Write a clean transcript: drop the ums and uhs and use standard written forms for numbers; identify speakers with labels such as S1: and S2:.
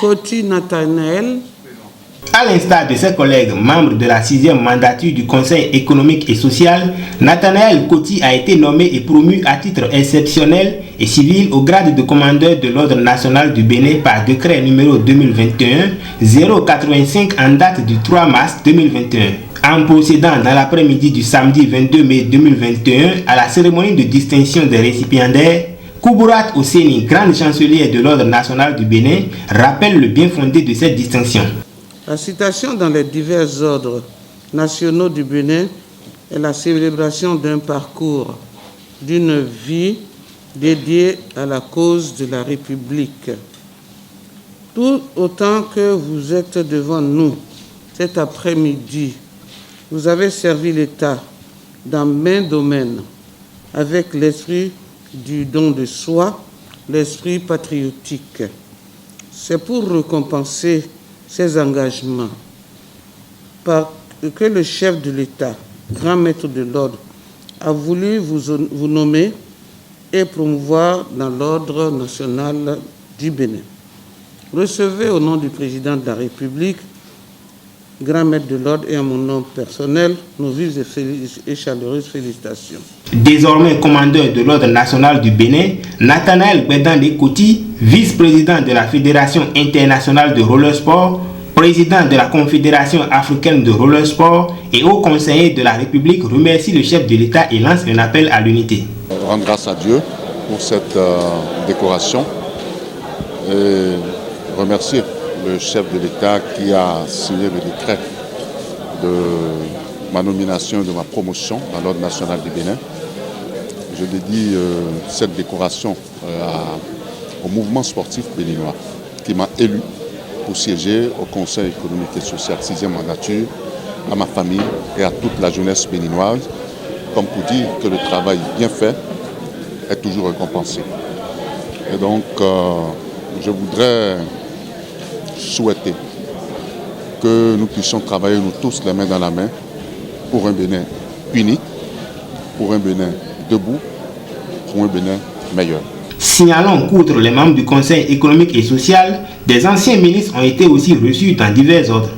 S1: Koti Nathanaël.
S2: À l'instar de ses collègues membres de la 6e mandature du Conseil économique et social, Nathanaël Koti a été nommé et promu à titre exceptionnel et civil au grade de commandeur de l'Ordre national du Bénin par décret numéro 2021-085 en date du 3 mars 2021. En procédant dans l'après-midi du samedi 22 mai 2021 à la cérémonie de distinction des récipiendaires, Kouburat Osseni, grande chancelière de l'Ordre national du Bénin, rappelle le bien fondé de cette distinction.
S1: La citation dans les divers ordres nationaux du Bénin est la célébration d'un parcours, d'une vie dédiée à la cause de la République. Tout autant que vous êtes devant nous cet après-midi, vous avez servi l'État dans maints domaines avec l'esprit du don de soi, l'esprit patriotique. C'est pour récompenser ces engagements que le chef de l'État, grand maître de l'ordre, a voulu vous nommer et promouvoir dans l'ordre national du Bénin. Recevez au nom du président de la République, grand maître de l'ordre et à mon nom personnel, nos vives et chaleureuses félicitations.
S2: Désormais commandeur de l'Ordre national du Bénin, Nathanaël Gbedande Koti, vice-président de la Fédération internationale de roller sport, président de la Confédération africaine de roller sport et haut conseiller de la République, remercie le chef de l'État et lance un appel à l'unité.
S3: Rendre grâce à Dieu pour cette décoration et remercier le chef de l'État qui a signé le décret de ma nomination et de ma promotion dans l'Ordre national du Bénin. Je dédie cette décoration au mouvement sportif béninois qui m'a élu pour siéger au Conseil économique et social 6e mandature, à ma famille et à toute la jeunesse béninoise, comme pour dire que le travail bien fait est toujours récompensé. Et donc, je voudrais souhaiter que nous puissions travailler nous tous les mains dans la main pour un Bénin uni, pour un Bénin debout, pour un Bénin meilleur.
S2: Signalons qu'outre les membres du Conseil économique et social, des anciens ministres ont été aussi reçus dans divers ordres.